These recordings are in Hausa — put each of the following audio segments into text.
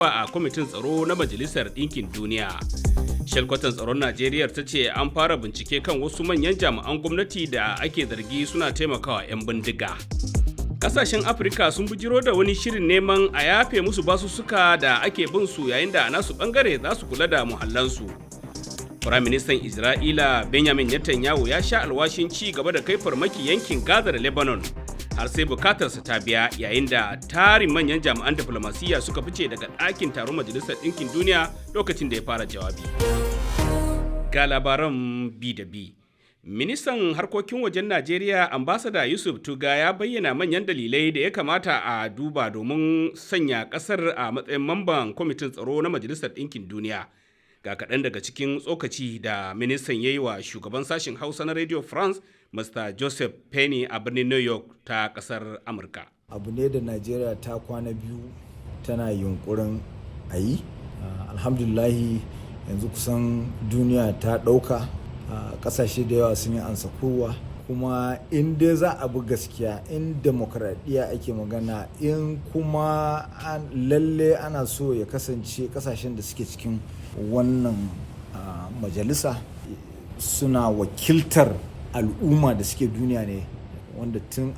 a kwamitin tsaro na Majalisar Ɗinkin Duniya. Shalkwatan tsaron Najeriya ta ce an fara bincike kan wasu manyan jami'an gwamnati da ake zargi suna taimakawa 'yan bindiga. Kasashen Afirka sun bujiro da wani shirin neman a yafe musu basussuka da ake bin su yayin da a nasu bangare za su kula da muhallansu. Firaministan Isra'ila Benjamin Netanyahu ya sha alwashin ci gaba da kai farmaki yankin Gaza da Lebanon har sai bukatarsa ta biya, yayin da tarin manyan jami'an diflomasiyya suka fice daga ɗakin taron Majalisar Ɗinkin Duniya lokacin da ya fara jawabi. Ga labaran bi da bi. Ministan harkokin wajen Najeriya Ambassador Yusuf Tuga ya bayyana manyan dalilai da ya kamata a duba domin sanya ƙasar a matsayin mamban kwamitin tsaro na Majalisar Ɗinkin Duniya. Ga kaɗan daga cikin tsokaci da ministan ya yi wa shugaban sashen Hausa na Radio France, Mr. Joseph Penny a birnin New York ta ƙasar Amurka. Abu ne da Najeriya ta kwana biyu tana yunkurin a yi. Alhamdulillahi yanzu kusan duniya ta ɗauka, ƙasashe da yawa sun yi ansa kowa. Kuma in dai za a bi gaskiya, in demokradiyya ake magana, in kuma lalle ana so ya kasance ƙasashen da suke cikin wannan majalisa suna wakiltar al'umma da suke duniya ne, wanda tun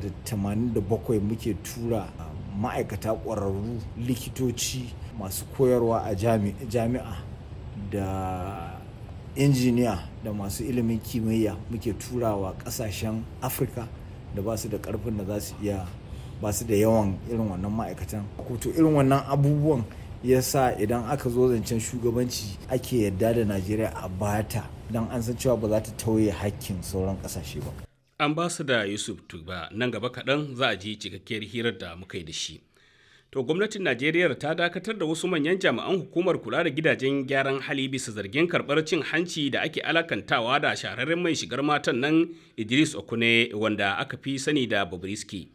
1987 muke tura ma'aikata ƙwararru, likitoci, masu koyarwa a jami'a da injiniya da masu ilimin kimiyya muke turawa ƙasashen Afirka da ba su da ƙarfin da za su iya, ba su da yawan irin wannan ma'aikatan. To irin wannan abubuwan ya sa idan aka zo zancen shugabanci ake yadda da Najeriya a bata don an san cewa ba za ta tauye hakkin sauran ƙasashe ba. Ambassador Yusuf Tuba nan gaba kaɗan za a ji cikakkiyar hirar da muka yi da shi. To gwamnatin Najeriya ta dakatar da wasu manyan jami'an hukumar kula da gidajen gyaran hali bisa zargin karɓar cin hanci da ake alakantawa da shahararren mai shigar matan nan Idris Okune, wanda aka fi sani da Bobrisky.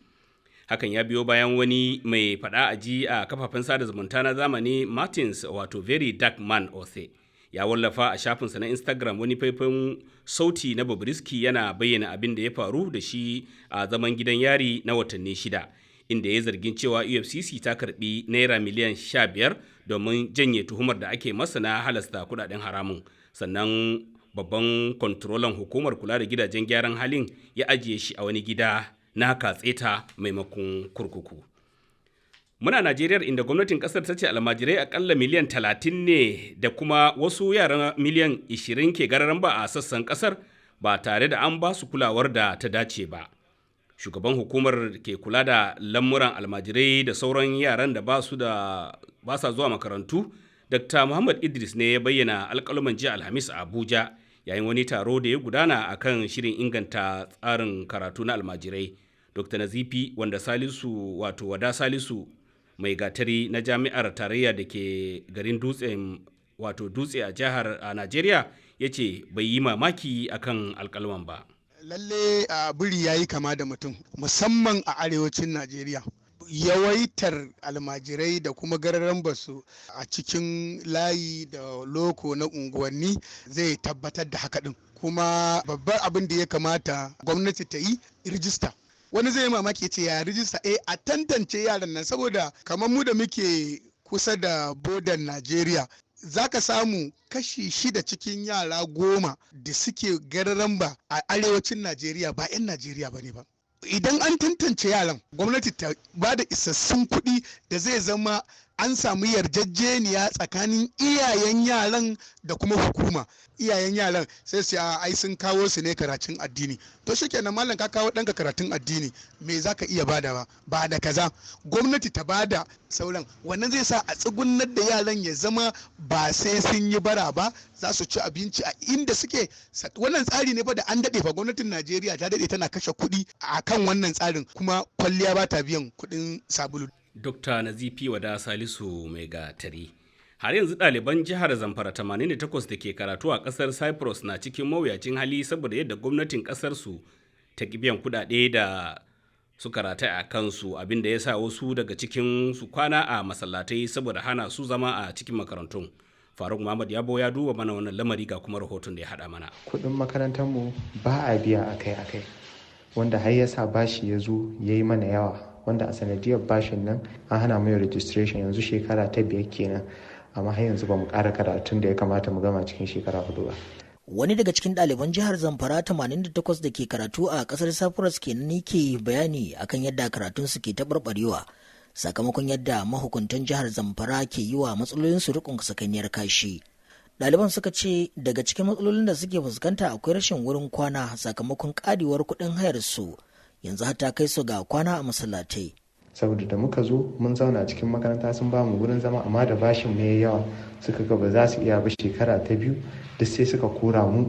Hakan ya biyo bayan wani mai faɗa a ji a kafafen sada zumunta na zamani Martins, wato Very Dark Man Othe, ya wallafa a shafinsa na Instagram wani faifan sauti na Bobrisky yana bayyana abin da ya faru da shi a zaman gidan yari na watanni 6, inda ya zargin cewa EFCC ta karbi naira miliyan 15 domin janye tuhumar da ake masa na halasta kudaden haramun. Sannan babban kontrolan hukumar kula da gidajen gyaran halin ya ajiye shi a wani gida na katseta maimakon kurkuku. Muna Najeriya, inda gwamnatin kasar ta ce almajirai akalla miliyan 30 ne da kuma wasu yara miliyan 20 ke gararan ba a sassan kasar ba tare da an ba su kulawar da ta dace ba. Shugaban hukumar ke kula da lamuran almajirai da sauran yaran da ba sa zuwa makarantu, Dr. Muhammad Idris ne ya bayyana alƙaluman jiya Alhamis a Abuja yayin wani taro da ya gudana a kan shirin inganta tsarin karatu na almajirai. Dr. Nazifi wada Salisu mai gatari na jami'ar tarayya da ke garin Dutse a jihar a Najeriya ya ce bai yi mamaki akan alƙaluman ba. Lalle biri ya yi kama da mutum, musamman a arewacin Najeriya. Yawaitar almajirai da kuma gararan basu a cikin layi da loko na unguwanni zai tabbatar da haka din. Kuma babbar abin da ya kamata gwamnati ta yi rijista. Wani zai yi mamaki ce ya rijista, a tantance yaran nan, saboda kamar mu da muke kusa da bodan Najeriya, za ka samu kashi 6 cikin yara 10 da suke gararan ba a arewacin Najeriya ba 'yan Najeriya ba ne ba. Idan an tantance yaran, gwamnati ta ba da isassun kuɗi da zai zama an samu yarjejeniya tsakanin iyayen yaran da kuma hukuma. Iyayen yaran sai su ai sun kawo su ne karatun addini. To shikenan mallam, ka kawo ɗanka karatun addini, me za ka iya badawa? Ba da kaza. Gwamnati ta bada sauran. Wannan zai sa a tsugunar da yaran ya zama ba sai sun yi bara ba, za su ci abinci a inda suke. Wannan tsari ne fa da an daɗe fa, gwamnatin Najeriya ta daɗe tana kashe kuɗi a kan wannan tsarin, kuma kwalliya ba ta biyan kuɗin sabulu. Dr. Nazifi Wada Salisu mai gatari. Har yanzu ɗaliban jihar Zamfara 88 da ke karatu a ƙasar Cyprus na cikin mawuyacin hali saboda yadda gwamnatin ƙasarsu ta ƙi biyan kuɗaɗe da suka rataya a kansu, abinda ya sa wasu daga cikin su kwana a masallatai saboda hana su zama a cikin makarantun. Faruk Muhammad Yabo ya duba mana wannan lamari ga kuma rahoton da ya haɗa mana. Kuɗin makarantarmu ba a biya akai-akai, wanda har ya sa bashi ya zo ya yi mana yawa, wanda a sanadiyar bashin nan an hana mu registration yanzu shekara ta 5 kenan, amma har yanzu ba mu ƙara karatun da ya kamata mu gama cikin shekara 4 ba. Wani daga cikin ɗaliban jihar Zamfara 88 da ke karatu a ƙasar Cyprus kenan ke bayani akan yadda karatun su ke taɓarɓarewa sakamakon yadda mahukuntan jihar Zamfara ke yi wa matsalolin su rikon sakanniyar kashi. Ɗaliban suka ce daga cikin matsalolin da suke fuskanta akwai rashin wurin kwana sakamakon ƙarewar kuɗin hayar su, yanzu har ta kai su ga kwana a masallatai. Saboda da muka zo mun zauna cikin makaranta sun ba mu wurin zama, amma da bashin mai yawa suka ga ba za su iya ba shekara ta 2 duk sai suka kora mu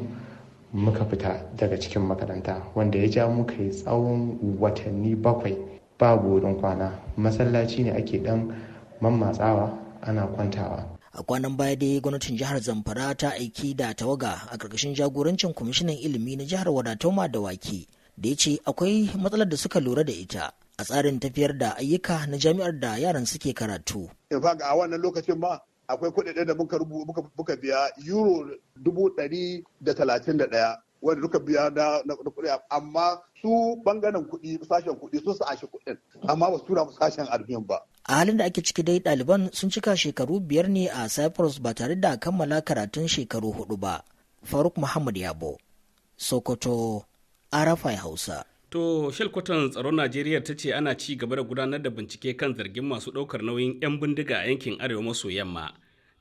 muka fita daga cikin makaranta, wanda ya ja muka yi tsawon watanni 7 babu wurin kwana. Masallaci ne ake dan mammatsawa ana kwantawa. A kwanan baya dai gwamnatin jihar Zamfara ta aiki da tawaga a ƙarƙashin jagorancin kwamishinan ilimi na jihar Wadatoma da Wake da ya ce akwai matsalar da suka lura da ita a tsarin tafiyar da ayyuka na jami'ar da yaran suke karatu. In fact a wannan lokacin ma akwai kuɗaɗe da muka biya euro 131 wanda duka biya na kuɗi, amma su bangaren kuɗi sashen kuɗi sun sa shi kuɗin amma ba su tura sashen admin ba. A halin da ake ciki dai ɗaliban sun cika shekaru 5 ne a Cyprus ba tare da kammala karatun shekaru 4 ba. Faruk Muhammad Yabo, Sokoto, RFI Hausa. To, shalkwatan tsaron Najeriya ta ce ana ci gaba da gudanar da bincike kan zargin masu ɗaukar nauyin 'yan bindiga a yankin arewa maso yamma.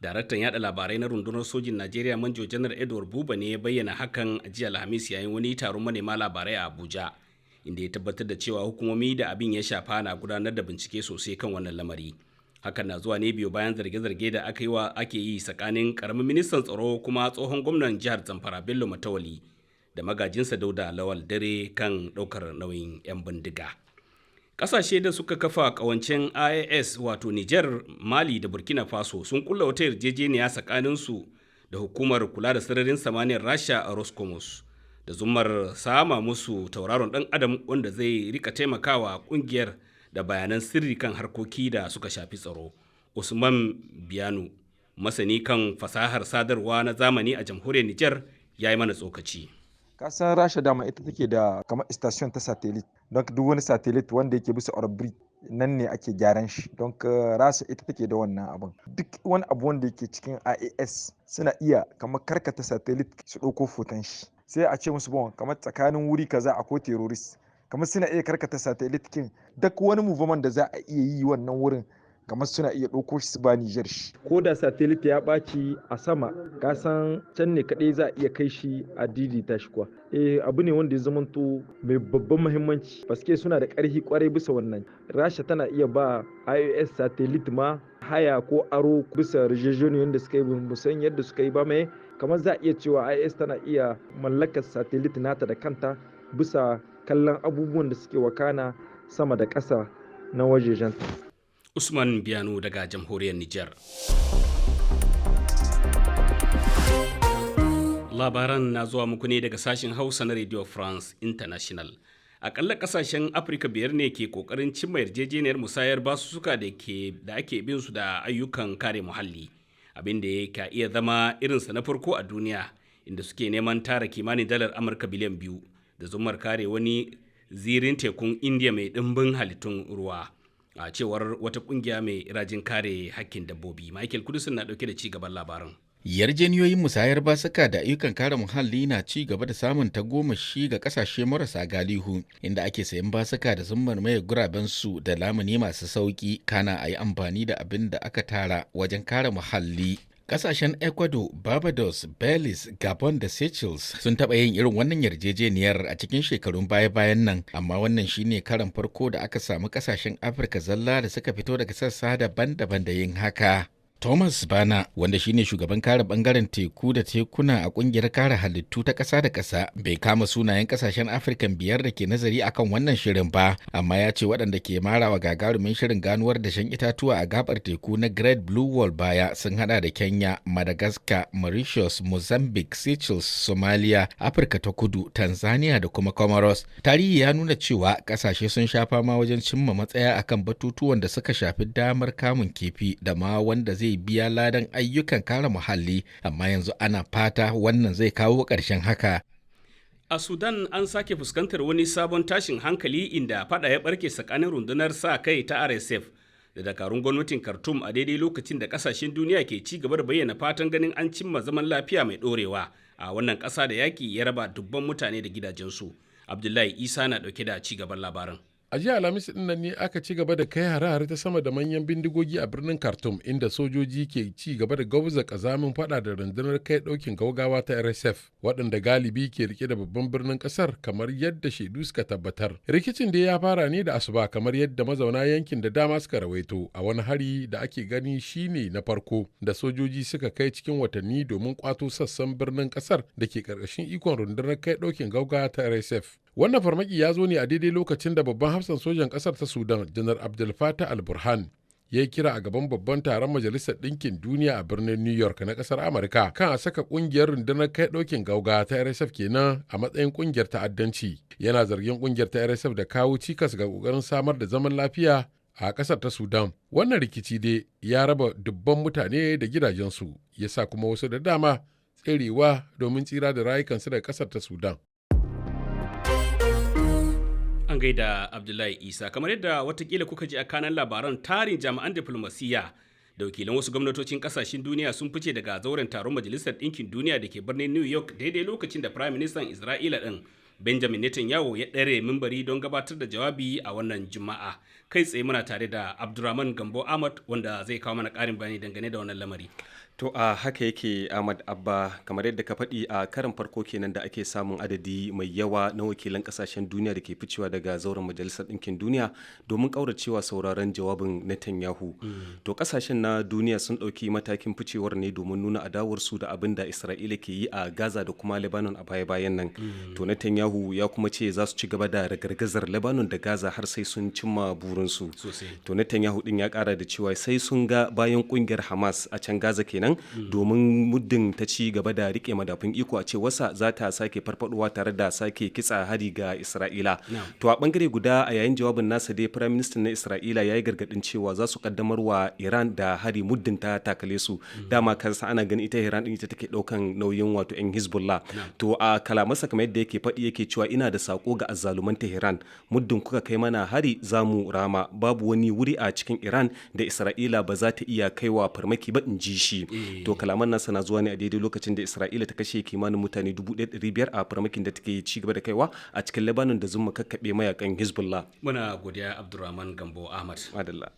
Daraktan yada labarai na rundunar sojin Najeriya Manjo Janar Edward Buba ne ya bayyana hakan a jiya Alhamis yayin wani taron manema labarai a Abuja, inda ya tabbatar da cewa hukumomi da abin ya shafa na gudanar da bincike sosai kan wannan lamari. Hakan na zuwa ne biyo bayan zarge-zarge da ake yi tsakanin karamin ministan tsaro kuma tsohon gwamnan jihar Zamfara Bello Matawali da magajinsa Dauda Lawal Dare kan ɗaukar nauyin 'yan bindiga. Ƙasashe da suka kafa ƙawancen IAS wato Nijar, Mali da Burkina Faso sun kulla wata yarjejeniya tsakaninsu da hukumar kula da sararin samaniyar Rasha a Roscosmos da zumar sama musu tauraron ɗan adam wanda zai rika taimakawa ƙungiyar da bayanan sirri kan harkoki da suka shafi tsaro. Usman Biyanu, masani kan fasahar sadarwa na zamani a jamhuriyar Nijar, ya yi mana tsokaci. Kasan Rasha dama ita take da kamar station ta satellite, don duk wani satellite wanda yake bisa orbit nan ne ake gyaran shi, don Rasha ita take da wannan abin. Duk wani abu wanda yake cikin IAS suna iya kamar karkata satellite su ɗauko foton shi, sai a ce musu bon kamar tsakanin wuri kaza akwai terrorist, kamar suna iya karkata satellite kin duk wani movement da za a iya yi wannan wurin kamar suna iya ɗauko shi su ba Nijar shi. Ko da satellite ya ɓaci a sama, ka san can ne kaɗai za a iya kai shi a daidaita shi kuwa. Abu ne wanda ya zamanto mai babban muhimmanci, paske suna da ƙarfi kwarai bisa wannan. Rasha tana iya ba IOS satellite ma haya ko aro bisa yarjejeniyar da suka yi, musan yadda suka yi ba mai, kamar za a iya cewa IOS tana iya mallakar satellite nata da kanta bisa kallon abubuwan da suke wakana sama da ƙasa na wajejen. Usman Biyano daga jamhuriyar Nijar. Labaran na zuwa muku ne daga sashen Hausa na Radio France International. Akalla kasashen Afirka 5 ne ke kokarin cimma yarjejeniyar musayar basussuka da ake bin su da ayyukan kare muhalli, abin da ka iya zama irinsa na farko a duniya, inda suke neman tara kimanin dalar Amurka biliyan 2 da zumar kare wani zirin tekun Indiya mai ɗimbin halittun ruwa. A cewar wata kungiya mai rajin kare hakkin dabbobi. Michael Kudusin na dauke da ci gaban labarin. Yarjejeniyoyin musayar basuka da ayyukan kare muhalli na ci gaba da samun tagomashi ga kasashe marasa galihu, inda ake sayan basuka da zummar maye guraben su da lamuni masu sauki, kana a yi amfani da abin da aka tara wajen kare muhalli. Kasashen Ecuador, Barbados, Belize, Gabon da Seychelles sun taɓa yin irin wannan yarjejeniyar a cikin shekarun baya-bayan nan, amma wannan shine karan farko da aka samu kasashen Afirka zalla da suka fito daga sassa daban-daban da yin haka. Thomas Bana, wanda shine shugaban kare bangaren teku da tekuna a kungiyar kare halittu ta ƙasa da ƙasa, bai kama sunayen ƙasashen Afirkan 5 da ke nazari akan wannan shirin ba, amma ya ce waɗanda ke marawa gagarumin shirin ganuwar dashen itatuwa a gabar teku na Great Blue Wall baya sun hada da Kenya, Madagascar, Mauritius, Mozambique, Seychelles, Somalia, Afirka ta Kudu, Tanzania da kuma Comoros. Tarihi ya nuna cewa ƙasashe sun sha fama wajen cimma matsaya akan batutuwan da suka shafi damar kamun kifi da ma wanda zai biya ladan ayyukan kare muhalli, amma yanzu ana fata wannan zai kawo ƙarshen haka. A Sudan an sake fuskantar wani sabon tashin hankali inda fada ya barke tsakanin rundunar sa kai ta RSF da dakarun gwamnatin Khartoum a daidai lokacin da kasashen duniya ke ci gaba da bayyana fatan ganin an cimma zaman lafiya mai dorewa a wannan ƙasa da yaki ya raba dubban mutane da gidajensu. Abdullahi Isa na dauke da ci gaban labarin. A jiya Alhamis din nan ne aka ci gaba da kai hare-hare ta sama da manyan bindigogi a birnin Khartoum inda sojoji ke ci gaba da gwabza kazamin fada da rundunar kai daukin gaugawa ta RSF waɗanda galibi ke rike da babban birnin ƙasar kamar yadda shaidu suka tabbatar. Rikicin da ya fara ne da asuba kamar yadda mazauna yankin da dama suka rawaito a wani hari da ake gani shine na farko da sojoji suka kai cikin watanni domin kwato sassan birnin ƙasar da ke ƙarƙashin ikon rundunar kai daukin gaugawa ta RSF. Wannan farmaki ya zo ne a daidai lokacin da babban hafsan sojan ƙasar ta Sudan, Janar Abdel Fattah al-Burhan, ya yi kira a gaban babban taron Majalisar Ɗinkin Duniya a birnin New York na ƙasar Amurka kan a saka ƙungiyar rundunar kai ɗaukin gauga ta RSF kenan a matsayin ƙungiyar ta'addanci. Yana zargin ƙungiyar ta RSF da kawo cikas ga ƙoƙarin samar da zaman lafiya a ƙasar ta Sudan. Wannan rikici dai ya raba dubban mutane da gidajensu, ya sa kuma wasu da dama tserewa domin tsira da rayukansu daga ƙasar ta Sudan. An gaida Abdullahi Isa, kamar yadda watakila kuka ji a kanan labaran, tarin jami'an diflomasiyya da wakilan wasu gwamnatocin kasashen duniya sun fice daga zauren taron Majalisar Ɗinkin Duniya da ke birnin New York daidai lokacin da Prime Minister Isra'ila ɗin Benjamin Netanyahu ya ɗare mimbari don gabatar da jawabi a wannan Juma'a. Kai tsaye muna tare da Abdurrahman Gambo Ahmad wanda zai kawo mana ƙarin bayani dangane da wannan lamari. To a haka yake Ahmad Abba, kamar yadda ka faɗi a karin farko kenan da ake samun adadi mai yawa na wakilan kasashen duniya da ke ficewa daga zauren Majalisar Ɗinkin Duniya domin ƙauracewa sauraron jawabin Netanyahu. To kasashen na duniya sun ɗauki matakin ficewar ne domin nuna adawarsu da abin da Isra'ila ke yi a Gaza da kuma Lebanon a baya-bayan nan. To Netanyahu ya kuma ce za su ci gaba da ragargazar Lebanon da Gaza har sai sun cimma burinsu. To Netanyahu din ya ƙara da cewa sai sun ga bayan ƙungiyar Hamas a can Gaza kenan domin muddin ta ci gaba da rike madafun iko a ce wasa za ta sake farfaduwa tare da sake kitsa hari ga Isra'ila. To a bangare guda a yayin jawabin nasa dai Prime Minister na Isra'ila ya yi gargadin cewa za su kaddamar wa Iran da hari muddin ta takale su. Dama kansa ana ganin ita Iran din ita take daukan nauyin wato yan Hezbollah. To a kalamansa kamar yadda yake faɗi yake cewa ina da sako ga azzaluman Tehran, muddin kuka kai mana hari za mu rama. Babu wani wuri a cikin Iran da Isra'ila ba za ta iya kaiwa farmaki ba, in ji shi. To kalaman nasa na zuwa ne a daidai lokacin da Isra'ila ta kashe kimanin mutane 1,500 a farmakin da take ci gaba da kaiwa a cikin Lebanon da zuma kakkaɓe mayakan Hezbollah. Muna godiya Abdurrahman Gambo Ahmad. Madalla.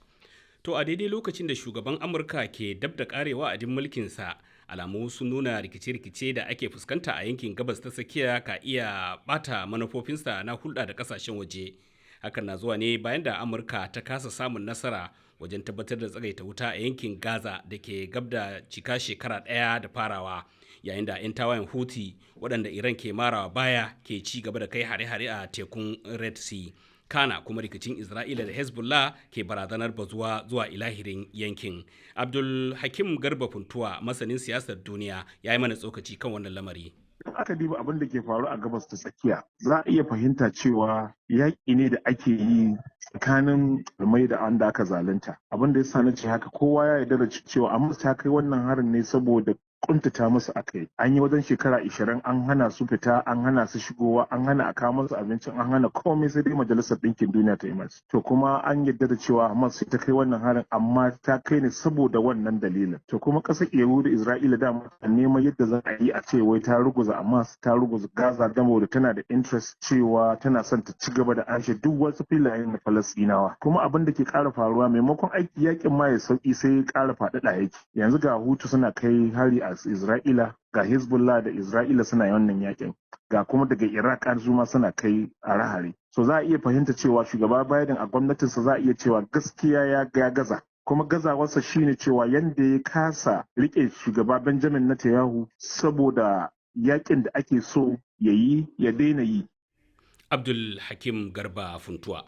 To a daidai lokacin da shugaban Amurka ke dab da karewa a mulkinsa, alamu sun nuna rikice-rikice da ake fuskanta a yankin gabas ta tsakiya ka iya bata manufofinsa na hulɗa da kasashen waje. Hakan na zuwa ne bayan da Amurka ta kasa samun nasara wajen tabbatar da tsagaita wuta a yankin Gaza da ke gab da cika shekara ɗaya da farawa, yayin da 'yan tawayen Houthi waɗanda Iran ke marawa baya ke ci gaba da kai hare-hare a tekun Red Sea. Kana kuma rikicin Isra'ila da Hezbollah ke barazanar bazuwa zuwa ilahirin yankin. Abdul Hakim Garba Funtuwa, masanin siyasar duniya, ya yi mana tsokaci kan wannan lamari. Aka diba abin da ke faru a gabas ta tsakiya, za a iya fahimta cewa yaƙi ne da ake yi tsakanin mai da wanda aka zalunta. Abin da ya sa na ce haka, kowa ya yarda da cewa amma ta kai wannan harin ne saboda kuntata musu akai. An yi wajen shekara 20 an hana su fita, an hana su shigowa, an hana a kawo musu abincin, an hana komai sai dai Majalisar Ɗinkin Duniya ta yi masu. To kuma an yarda da cewa Hamas sai ta kai wannan harin, amma ta kai ne saboda wannan dalilin. To kuma ƙasar Yahudu Isra'ila dama neman yadda za a yi a ce wai ta ruguza Hamas, ta ruguza Gaza saboda tana da interest cewa tana son ta ci gaba da anshe duk wasu filayen na Falasɗinawa. Kuma abin da ke ƙara faruwa, maimakon aiki yakin ma ya sauki sai ya ƙara faɗaɗa yake. Yanzu ga Hutu suna kai hari a Isra'ila, ga Hezbollah da Isra'ila suna wannan yakin, ga kuma daga Iraq an zuma suna kai hare-hare. So za a iya fahimta cewa shugaba Biden a gwamnatinsa za a iya cewa gaskiya ya gaza. Kuma gazawarsa shine cewa yanda ya kasa rike shugaba Benjamin Netanyahu saboda yakin da ake so ya yi ya daina yi. Abdul Hakim Garba Funtuwa.